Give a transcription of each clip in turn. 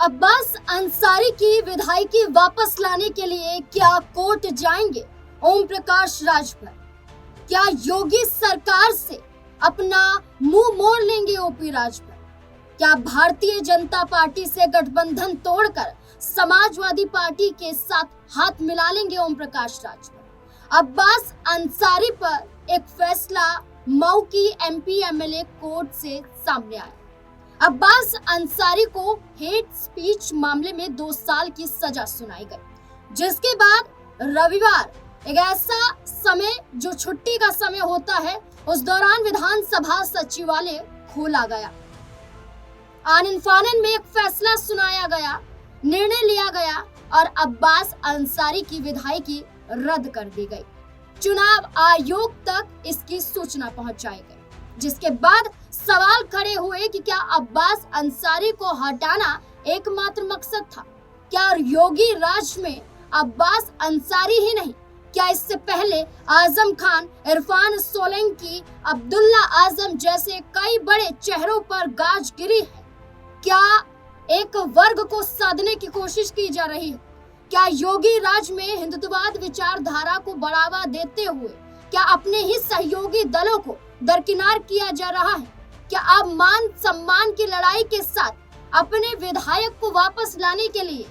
अब्बास अंसारी की विधायकी वापस लाने के लिए क्या कोर्ट जाएंगे ओम प्रकाश राजभर? क्या योगी सरकार से अपना मुंह मोड़ लेंगे ओपी राजभर? क्या भारतीय जनता पार्टी से गठबंधन तोड़कर समाजवादी पार्टी के साथ हाथ मिला लेंगे ओम प्रकाश राजभर? अब्बास अंसारी पर एक फैसला मऊ की एमपी एमएलए कोर्ट से सामने आया। अब्बास अंसारी को हेट स्पीच मामले में 2 साल की सजा सुनाई गई, जिसके बाद रविवार एक ऐसा समय जो छुट्टी का समय होता है, उस दौरान विधानसभा सचिवालय खोला गया। आनन फानन में एक फैसला सुनाया गया, निर्णय लिया गया और अब्बास अंसारी की विधायकी रद्द कर दी गई। चुनाव आयोग तक इसकी सूचना पहुंचाई गई, जिसके बाद सवाल खड़े हुए कि क्या अब्बास अंसारी को हटाना एकमात्र मकसद था? क्या योगी राज में अब्बास अंसारी ही नहीं, क्या इससे पहले आजम खान, इरफान सोलंकी, अब्दुल्ला आजम जैसे कई बड़े चेहरों पर गाज गिरी है? क्या एक वर्ग को साधने की कोशिश की जा रही है? क्या योगी राज में हिंदुत्ववाद विचारधारा को बढ़ावा देते हुए क्या अपने ही सहयोगी दलों को दरकिनार किया जा रहा है? क्या अब मान सम्मान की लड़ाई के साथ अपने विधायक को वापस लाने के लिए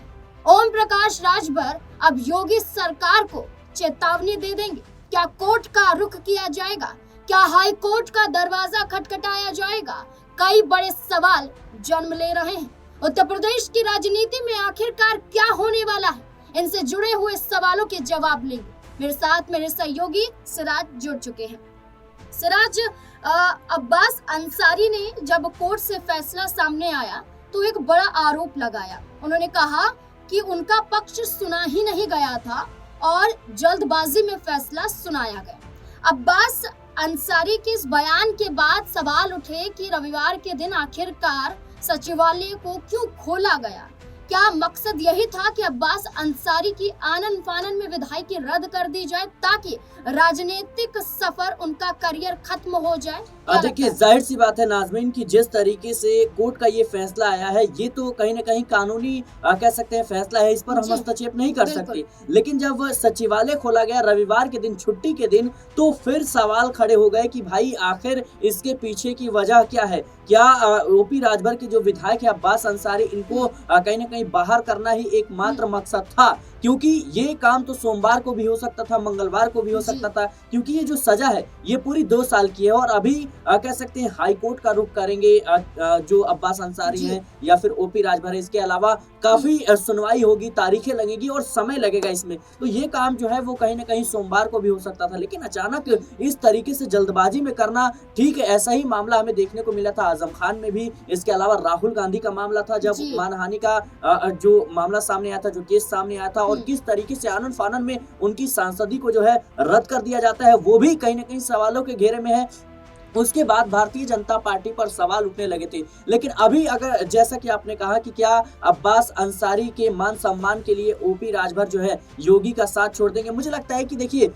ओम प्रकाश राजभर अब योगी सरकार को चेतावनी दे देंगे? क्या कोर्ट का रुख किया जाएगा? क्या हाई कोर्ट का दरवाजा खटखटाया जाएगा? कई बड़े सवाल जन्म ले रहे हैं। उत्तर प्रदेश की राजनीति में आखिरकार क्या होने वाला है? इनसे जुड़े हुए सवालों के जवाब लेंगे। मेरे साथ मेरे सहयोगी सिराज जुड़ चुके हैं। सिराज, अब्बास अंसारी ने जब कोर्ट से फैसला सामने आया तो एक बड़ा आरोप लगाया। उन्होंने कहा कि उनका पक्ष सुना ही नहीं गया था और जल्दबाजी में फैसला सुनाया गया। अब्बास अंसारी के इस बयान के बाद सवाल उठे कि रविवार के दिन आखिरकार सचिवालय को क्यों खोला गया? क्या मकसद यही था कि अब्बास अंसारी की आनन फानन में विधायकी रद्द कर दी जाए ताकि राजनीतिक सफर, उनका करियर खत्म हो जाए? देखिए, जाहिर सी बात है नाज़मीन की जिस तरीके से कोर्ट का ये फैसला आया है, ये तो कहीं ना कहीं कानूनी कह सकते हैं फैसला है, इस पर हम हस्तक्षेप नहीं कर सकते। लेकिन जब सचिवालय खोला गया रविवार के दिन, छुट्टी के दिन, तो फिर सवाल खड़े हो गए कि भाई आखिर इसके पीछे की वजह क्या है? क्या ओपी राजभर के जो विधायक है अब्बास अंसारी, इनको कहीं ना कहीं बाहर करना ही एकमात्र मकसद था? क्योंकि ये काम तो सोमवार को भी हो सकता था, मंगलवार को भी हो सकता था, क्योंकि ये जो सजा है ये पूरी 2 साल की है और अभी कह सकते हैं हाई कोर्ट का रुख करेंगे जो अब्बास अंसारी हैं या फिर ओपी राजभर है। इसके अलावा काफी सुनवाई होगी, तारीखें लगेगी और समय लगेगा इसमें। तो ये काम जो है वो कहीं ना कहीं सोमवार को भी हो सकता था, लेकिन अचानक इस तरीके से जल्दबाजी में करना ठीक है। ऐसा ही मामला हमें देखने को मिला था आजम खान में भी। इसके अलावा राहुल गांधी का मामला था, जब मानहानि का जो मामला सामने आया था, जो केस सामने आया था और किस तरीके से आनन फानन में उनकी सांसदी को जो है रद्द कर दिया जाता है, वो भी कहीं ना कहीं सवालों के घेरे में है। उसके बाद भारतीय जनता पार्टी पर सवाल उठने लगे थे। लेकिन अभी अगर जैसा कि आपने कहा कि क्या अब्बास अंसारी के मान सम्मान के लिए ओपी राजभर जो है योगी का साथ छोड़ देंगे? मुझे लगता है कि देखिए,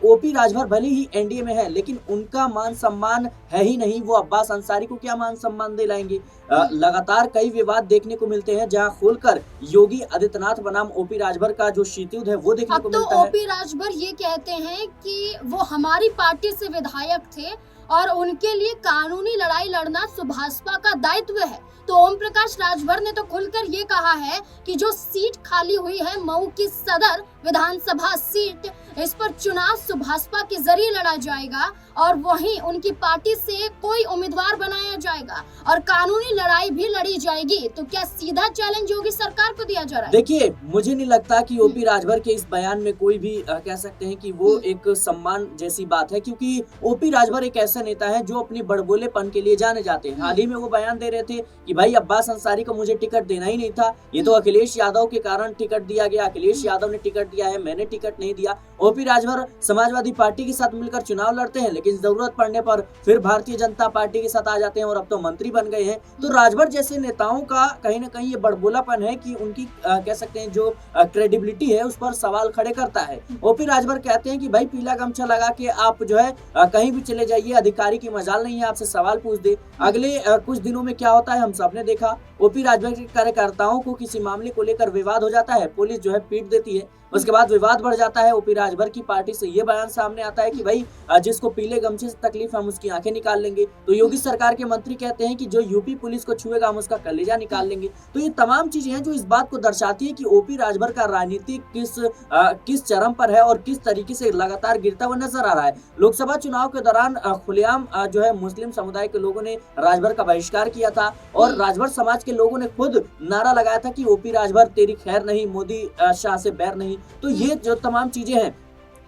ओपी राजभर भले ही एनडीए में है, लेकिन उनका मान सम्मान है ही नहीं। वो अब्बास अंसारी को क्या मान सम्मान दिलाएंगे? लगातार कई विवाद देखने को मिलते हैं जहां खोलकर योगी आदित्यनाथ बनाम ओपी राजभर का जो शीतयुद्ध है वो देखने को मिलता है। ओपी राजभर ये कहते हैं कि वो हमारी पार्टी से विधायक थे और उनके लिए कानूनी लड़ाई लड़ना सुभाषपा का दायित्व है। तो ओम प्रकाश राजभर ने तो खुलकर ये कहा है कि जो सीट खाली हुई है मऊ की सदर विधानसभा सीट, इस पर चुनाव सुभाषपा के जरिए लड़ा जाएगा और वहीं उनकी पार्टी से कोई उम्मीदवार बनाया जाएगा और कानूनी लड़ाई भी लड़ी जाएगी। तो क्या सीधा चैलेंज योगी सरकार को दिया जा रहा है? देखिए, मुझे नहीं लगता कि ओपी राजभर के इस बयान में कोई भी कह सकते हैं कि वो एक सम्मान जैसी बात है, क्योंकि ओपी राजभर एक ऐसा नेता है जो अपनी बड़बोलेपन के लिए जाने जाते हैं। हाल ही में वो बयान दे रहे थे कि भाई अब्बास अंसारी को मुझे टिकट देना ही नहीं था, ये तो अखिलेश यादव के कारण टिकट दिया गया, अखिलेश यादव ने टिकट दिया है, मैंने टिकट नहीं दिया। ओपी राजभर समाजवादी पार्टी के साथ मिलकर चुनाव लड़ते हैं, लेकिन जरूरत पड़ने पर फिर भारतीय जनता पार्टी के साथ आ जाते हैं और अब तो मंत्री बन गए हैं। तो राजभर जैसे नेताओं का कहीं ना कहीं ये बड़बोलापन है कि उनकी कह सकते हैं जो क्रेडिबिलिटी है उस पर सवाल खड़े करता है। ओपी राजभर कहते हैं कि भाई पीला गमछा लगा के आप जो है कहीं भी चले जाइए, अधिकारी की मजाल नहीं है आपसे सवाल पूछ दे। अगले कुछ दिनों में क्या होता है हम सबने देखा। ओपी राजभर के कार्यकर्ताओं को किसी मामले को लेकर विवाद हो जाता है, पुलिस जो है पीट देती है, उसके बाद विवाद बढ़ जाता है। ओपी राजभर की पार्टी से ये बयान सामने आता है कि भाई जिसको पीले गमछे से तकलीफ हम उसकी आंखें निकाल लेंगे। तो योगी सरकार के मंत्री कहते हैं कि जो यूपी पुलिस को छुएगा हम उसका कलेजा निकाल लेंगे। तो ये तमाम चीजें हैं जो इस बात को दर्शाती है कि ओपी राजभर का राजनीति किस चरम पर है और किस तरीके से लगातार गिरता हुआ नजर आ रहा है। लोकसभा चुनाव के दौरान खुलेआम जो है मुस्लिम समुदाय के लोगों ने राजभर का बहिष्कार किया था और राजभर समाज के लोगों ने खुद नारा लगाया था कि ओपी राजभर तेरी खैर नहीं, मोदी शाह से बैर नहीं। तो ये जो तमाम चीजें हैं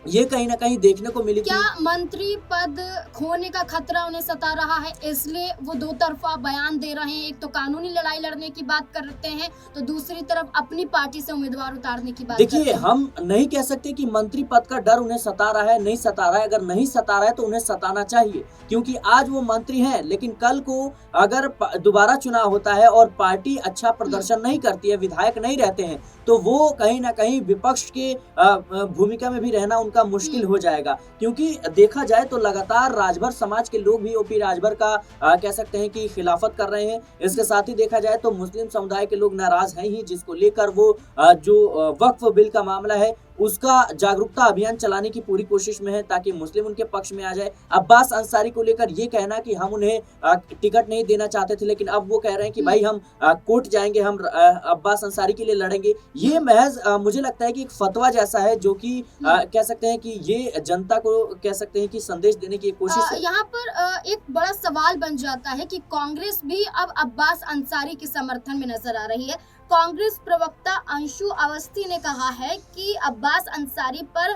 ये कहीं ना कहीं देखने को मिली। क्या मंत्री पद खोने का खतरा उन्हें सता रहा है, इसलिए वो दो तरफा बयान दे रहे हैं? एक तो कानूनी लड़ाई लड़ने की बात करते हैं, तो दूसरी तरफ अपनी पार्टी से उम्मीदवार उतारने की बात। देखिए, हम नहीं कह सकते कि मंत्री पद का डर उन्हें सता रहा है, नहीं सता रहा है। अगर नहीं सता रहा है तो उन्हें सताना चाहिए, क्योंकि आज वो मंत्री हैं, लेकिन कल को अगर दोबारा चुनाव होता है और पार्टी अच्छा प्रदर्शन नहीं करती है, विधायक नहीं रहते हैं, तो वो कहीं ना कहीं विपक्ष के भूमिका में भी रहना उनका मुश्किल हो जाएगा। क्योंकि देखा जाए तो लगातार राजभर समाज के लोग भी ओपी राजभर का कह सकते हैं कि खिलाफत कर रहे हैं। इसके साथ ही देखा जाए तो मुस्लिम समुदाय के लोग नाराज हैं ही, जिसको लेकर वो जो वक्फ बिल का मामला है उसका जागरूकता अभियान चलाने की पूरी कोशिश में है, ताकि मुस्लिम उनके पक्ष में आ जाए। अब्बास अंसारी को लेकर ये कहना कि हम उन्हें टिकट नहीं देना चाहते थे, लेकिन अब वो कह रहे हैं कि भाई हम कोर्ट जाएंगे, हम अब्बास अंसारी के लिए लड़ेंगे। ये महज मुझे लगता है कि एक फतवा जैसा है, जो कि कह सकते हैं कि ये जनता को कह सकते हैं कि संदेश देने की कोशिश है। यहाँ पर एक बड़ा सवाल बन जाता है कि कांग्रेस भी अब अब्बास अंसारी के समर्थन में नजर आ रही है। कांग्रेस प्रवक्ता अंशु अवस्थी ने कहा है कि अब्बास अंसारी पर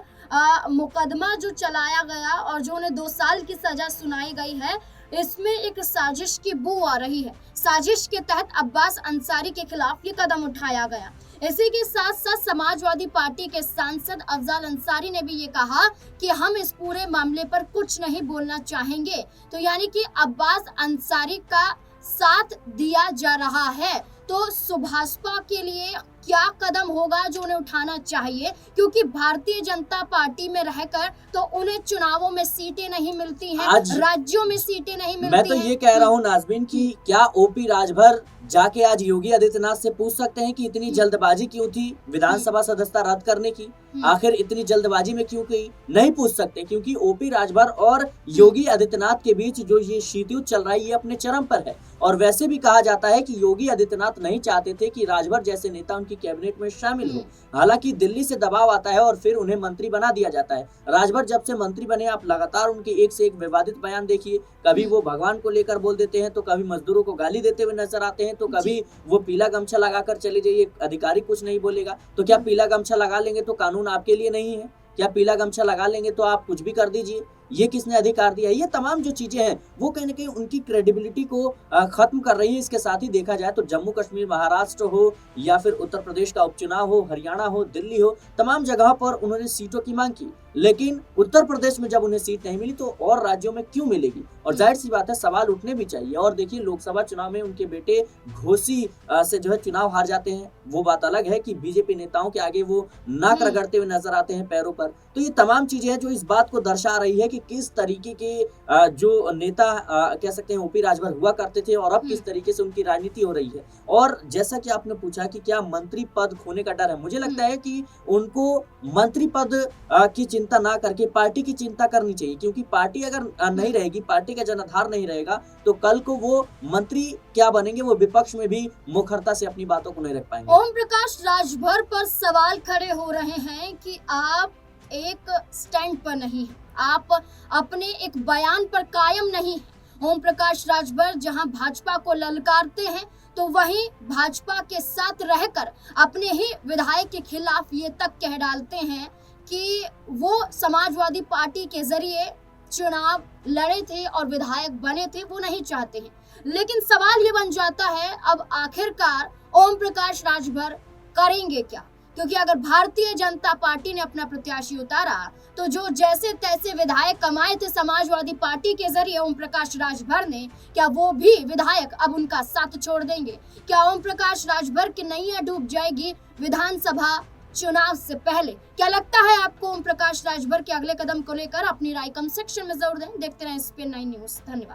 मुकदमा जो चलाया गया और जो उन्हें 2 साल की सजा सुनाई गई है, इसमें एक साजिश की बू आ रही है। साजिश के तहत अब्बास अंसारी के खिलाफ ये कदम उठाया गया। इसी के साथ साथ समाजवादी पार्टी के सांसद अफजल अंसारी ने भी ये कहा कि हम इस पूरे मामले पर कुछ नहीं बोलना चाहेंगे। तो यानी कि अब्बास अंसारी का साथ दिया जा रहा है। तो सुभाषपा के लिए क्या कदम होगा जो उन्हें उठाना चाहिए, क्योंकि भारतीय जनता पार्टी में रहकर तो उन्हें चुनावों में सीटें नहीं मिलती हैं, राज्यों में सीटें नहीं मिलती। मैं तो ये कह रहा हूँ नाज़मीन कि क्या ओपी राजभर जाके आज योगी आदित्यनाथ से पूछ सकते हैं कि इतनी जल्दबाजी क्यों थी विधानसभा सदस्यता रद्द करने की, आखिर इतनी जल्दबाजी में क्यों की? नहीं पूछ सकते, क्योंकि ओपी राजभर और योगी आदित्यनाथ के बीच जो ये शीतयुद्ध चल रहा है ये अपने चरम पर है। और वैसे भी कहा जाता है कि योगी आदित्यनाथ नहीं चाहते थे कि राजभर जैसे नेता उनकी कैबिनेट में शामिल हो। हालांकि दिल्ली से दबाव आता है और फिर उन्हें मंत्री बना दिया जाता है। राजभर जब से मंत्री बने, आप लगातार उनके एक से एक विवादित बयान देखिए। कभी वो भगवान को लेकर बोल देते हैं, तो कभी मजदूरों को गाली देते हुए नजर आते हैं, तो कभी वो पीला गमछा लगाकर चले जाइए, अधिकारी कुछ नहीं बोलेगा। तो क्या पीला गमछा लगा लेंगे तो कानून आपके लिए नहीं है? क्या पीला गमछा लगा लेंगे तो आप कुछ भी कर दीजिए? ये किसने अधिकार दिया? ये तमाम जो चीजें हैं वो कहीं ना कहीं उनकी क्रेडिबिलिटी को खत्म कर रही है। इसके साथ ही देखा जाए तो जम्मू कश्मीर, महाराष्ट्र हो या फिर उत्तर प्रदेश का उपचुनाव हो, हरियाणा हो, दिल्ली हो, तमाम जगह पर उन्होंने सीटों की मांग की, लेकिन उत्तर प्रदेश में जब उन्हें सीट नहीं मिली तो और राज्यों में क्यों मिलेगी? और जाहिर सी बात है सवाल उठने भी चाहिए। और देखिए, लोकसभा चुनाव में उनके बेटे घोसी से जो है चुनाव हार जाते हैं, वो बात अलग है कि बीजेपी नेताओं के आगे वो नाक रगड़ते हुए नजर आते हैं पैरों पर। तो ये तमाम चीजें हैं जो इस बात को दर्शा रही है कि किस तरीके के जो नेता कह सकते हैं ओपी राजभर हुआ करते थे और अब किस तरीके से उनकी राजनीति हो रही है। और जैसा कि आपने पूछा कि क्या मंत्री पद खोने का डर है, मुझे लगता है कि उनको मंत्री पद की चिंता ना करके पार्टी की चिंता करनी चाहिए, क्योंकि पार्टी अगर नहीं रहेगी, पार्टी का जनाधार नहीं रहेगा, तो कल को वो मंत्री क्या बनेंगे, वो विपक्ष में भी मुखरता से अपनी बातों को नहीं रख पाएंगे। ओम प्रकाश राजभर पर सवाल खड़े हो रहे हैं कि आप एक स्टैंड पर नहीं है, आप अपने एक बयान पर कायम नहीं है। ओम प्रकाश राजभर जहां भाजपा को ललकारते हैं, तो वहीं भाजपा के साथ रहकर अपने ही विधायक के खिलाफ ये तक कह डालते हैं कि वो समाजवादी पार्टी के जरिए चुनाव लड़े थे और विधायक बने थे, वो नहीं चाहते हैं। लेकिन सवाल ये बन जाता है, अब आखिरकार ओम प्रकाश राजभर करेंगे क्या? क्योंकि अगर भारतीय जनता पार्टी ने अपना प्रत्याशी उतारा, तो जो जैसे तैसे विधायक कमाए थे समाजवादी पार्टी के जरिए ओम प्रकाश राजभर ने, क्या वो भी विधायक अब उनका साथ छोड़ देंगे? क्या ओम प्रकाश राजभर की नैया डूब जाएगी विधानसभा चुनाव से पहले? क्या लगता है आपको ओम प्रकाश राजभर के अगले कदम को लेकर? अपनी राय कमेंट सेक्शन में जरूर दें। देखते रहें SPN9 न्यूज़। धन्यवाद।